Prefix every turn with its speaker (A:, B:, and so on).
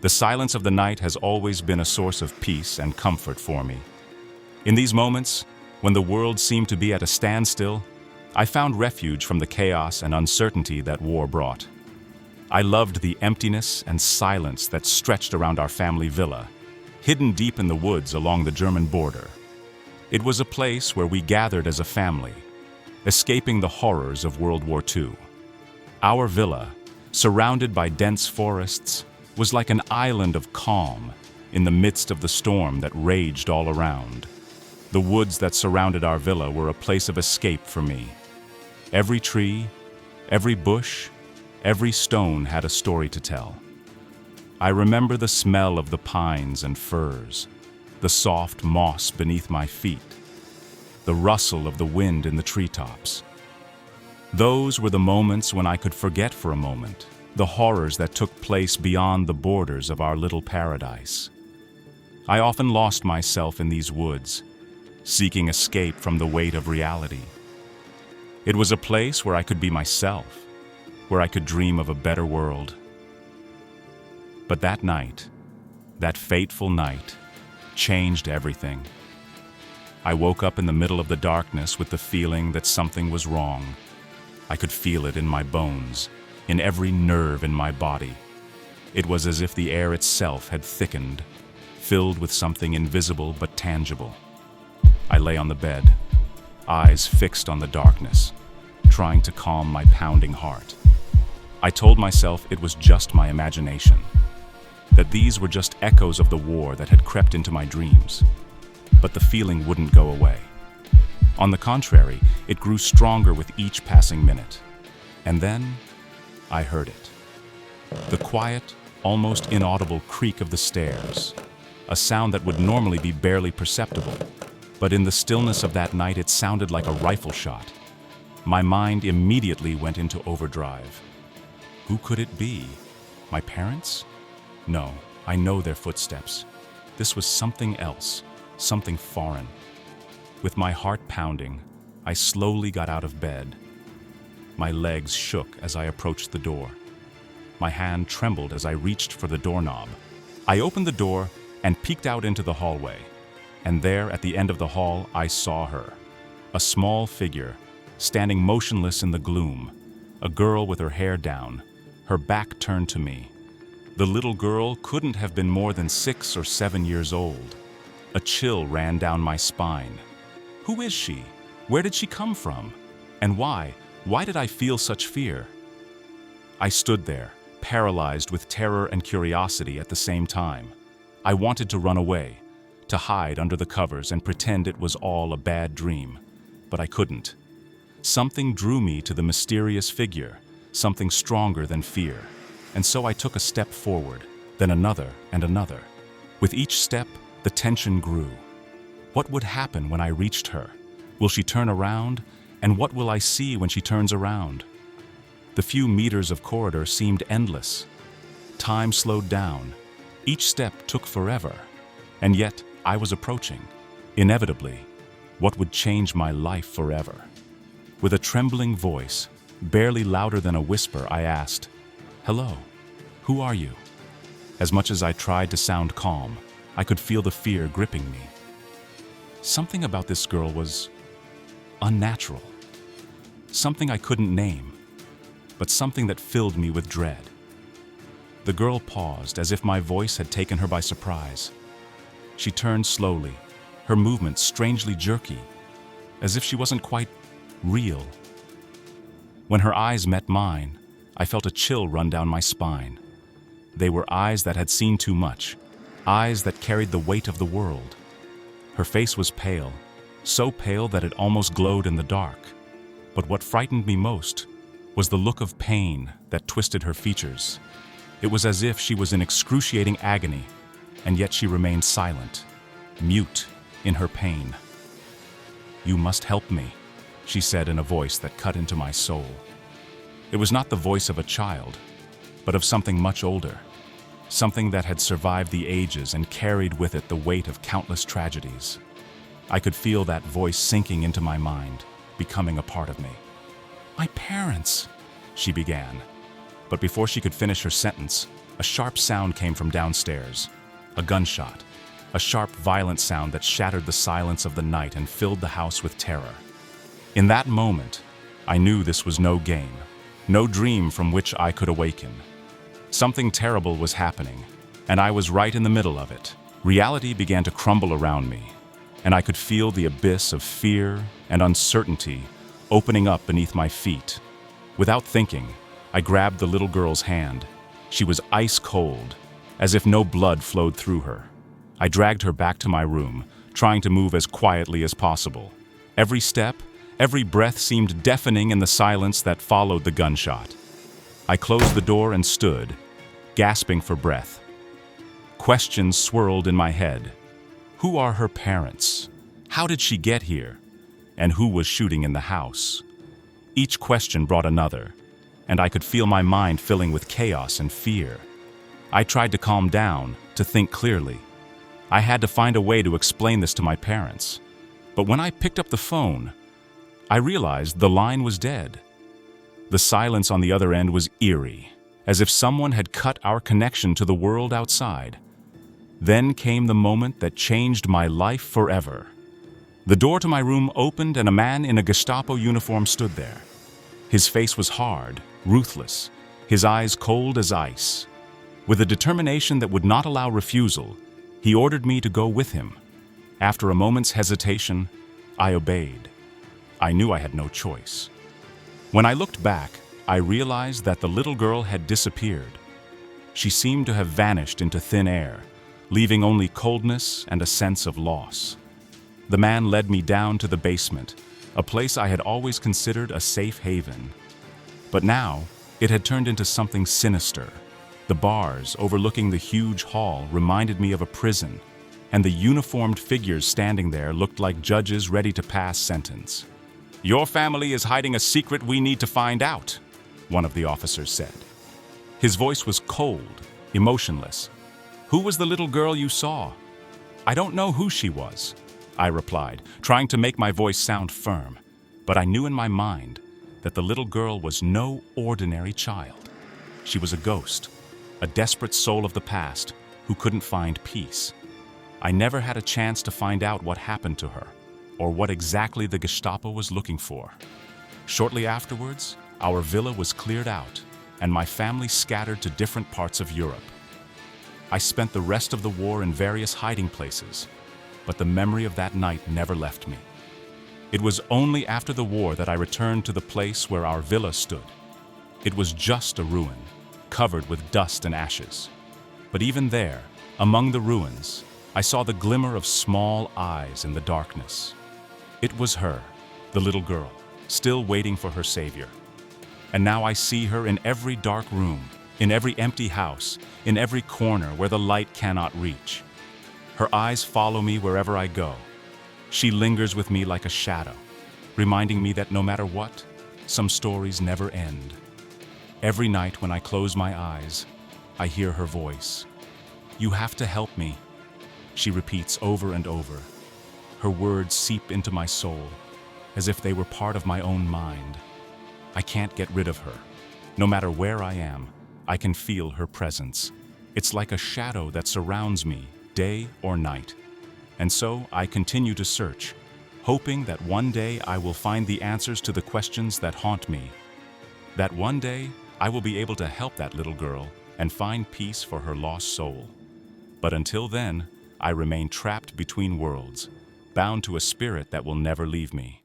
A: The silence of the night has always been a source of peace and comfort for me. In these moments, when the world seemed to be at a standstill, I found refuge from the chaos and uncertainty that war brought. I loved the emptiness and silence that stretched around our family villa, hidden deep in the woods along the German border. It was a place where we gathered as a family, escaping the horrors of World War II. Our villa, surrounded by dense forests, was like an island of calm in the midst of the storm that raged all around. The woods that surrounded our villa were a place of escape for me. Every tree, every bush, every stone had a story to tell. I remember the smell of the pines and firs, the soft moss beneath my feet, the rustle of the wind in the treetops. Those were the moments when I could forget for a moment the horrors that took place beyond the borders of our little paradise. I often lost myself in these woods, seeking escape from the weight of reality. It was a place where I could be myself, where I could dream of a better world. But that night, that fateful night, changed everything. I woke up in the middle of the darkness with the feeling that something was wrong. I could feel it in my bones, in every nerve in my body. It was as if the air itself had thickened, filled with something invisible but tangible. I lay on the bed, eyes fixed on the darkness, trying to calm my pounding heart. I told myself it was just my imagination, that these were just echoes of the war that had crept into my dreams. But the feeling wouldn't go away. On the contrary, it grew stronger with each passing minute. And then, I heard it. The quiet, almost inaudible creak of the stairs, a sound that would normally be barely perceptible. But in the stillness of that night, it sounded like a rifle shot. My mind immediately went into overdrive. Who could it be? My parents? No, I know their footsteps. This was something else, something foreign. With my heart pounding, I slowly got out of bed. My legs shook as I approached the door. My hand trembled as I reached for the doorknob. I opened the door and peeked out into the hallway. And there, at the end of the hall, I saw her. A small figure, standing motionless in the gloom. A girl with her hair down, her back turned to me. The little girl couldn't have been more than 6 or 7 years old. A chill ran down my spine. Who is she? Where did she come from? And why? Why did I feel such fear? I stood there, paralyzed with terror and curiosity at the same time. I wanted to run away, to hide under the covers and pretend it was all a bad dream, but I couldn't. Something drew me to the mysterious figure, something stronger than fear. And so I took a step forward, then another and another. With each step, the tension grew. What would happen when I reached her? Will she turn around? And what will I see when she turns around? The few meters of corridor seemed endless. Time slowed down. Each step took forever. And yet, I was approaching. Inevitably, what would change my life forever? With a trembling voice, barely louder than a whisper, I asked, "Hello, who are you?" As much as I tried to sound calm, I could feel the fear gripping me. Something about this girl was unnatural. Something I couldn't name, but something that filled me with dread. The girl paused, as if my voice had taken her by surprise. She turned slowly, her movements strangely jerky, as if she wasn't quite real. When her eyes met mine, I felt a chill run down my spine. They were eyes that had seen too much, eyes that carried the weight of the world. Her face was pale, so pale that it almost glowed in the dark. But what frightened me most was the look of pain that twisted her features. It was as if she was in excruciating agony, and yet she remained silent, mute in her pain. "You must help me," she said in a voice that cut into my soul. It was not the voice of a child, but of something much older, something that had survived the ages and carried with it the weight of countless tragedies. I could feel that voice sinking into my mind, becoming a part of me. "My parents," she began. But before she could finish her sentence, A sharp sound came from downstairs. A gunshot. A sharp, violent sound that shattered the silence of the night and filled the house with terror. In that moment, I knew this was no game, no dream from which I could awaken. Something terrible was happening, and I was right in the middle of it. Reality began to crumble around me, and I could feel the abyss of fear and uncertainty opening up beneath my feet. Without thinking, I grabbed the little girl's hand. She was ice cold, as if no blood flowed through her. I dragged her back to my room, trying to move as quietly as possible. Every step, every breath seemed deafening in the silence that followed the gunshot. I closed the door and stood, gasping for breath. Questions swirled in my head. Who are her parents? How did she get here? And who was shooting in the house? Each question brought another, and I could feel my mind filling with chaos and fear. I tried to calm down, to think clearly. I had to find a way to explain this to my parents. But when I picked up the phone, I realized the line was dead. The silence on the other end was eerie, as if someone had cut our connection to the world outside. Then came the moment that changed my life forever. The door to my room opened and a man in a Gestapo uniform stood there. His face was hard, ruthless, his eyes cold as ice. With a determination that would not allow refusal, he ordered me to go with him. After a moment's hesitation, I obeyed. I knew I had no choice. When I looked back, I realized that the little girl had disappeared. She seemed to have vanished into thin air, leaving only coldness and a sense of loss. The man led me down to the basement, a place I had always considered a safe haven. But now, it had turned into something sinister. The bars overlooking the huge hall reminded me of a prison, and the uniformed figures standing there looked like judges ready to pass sentence. "Your family is hiding a secret we need to find out," one of the officers said. His voice was cold, emotionless. "Who was the little girl you saw?" "I don't know who she was," I replied, trying to make my voice sound firm. But I knew in my mind that the little girl was no ordinary child. She was a ghost, a desperate soul of the past who couldn't find peace. I never had a chance to find out what happened to her, or what exactly the Gestapo was looking for. Shortly afterwards, our villa was cleared out, and my family scattered to different parts of Europe. I spent the rest of the war in various hiding places, but the memory of that night never left me. It was only after the war that I returned to the place where our villa stood. It was just a ruin, covered with dust and ashes. But even there, among the ruins, I saw the glimmer of small eyes in the darkness. It was her, the little girl, still waiting for her savior. And now I see her in every dark room, in every empty house, in every corner where the light cannot reach. Her eyes follow me wherever I go. She lingers with me like a shadow, reminding me that no matter what, some stories never end. Every night when I close my eyes, I hear her voice. "You have to help me," she repeats over and over. Her words seep into my soul, as if they were part of my own mind. I can't get rid of her. No matter where I am, I can feel her presence. It's like a shadow that surrounds me, day or night. And so I continue to search, hoping that one day I will find the answers to the questions that haunt me. That one day, I will be able to help that little girl and find peace for her lost soul. But until then, I remain trapped between worlds, bound to a spirit that will never leave me.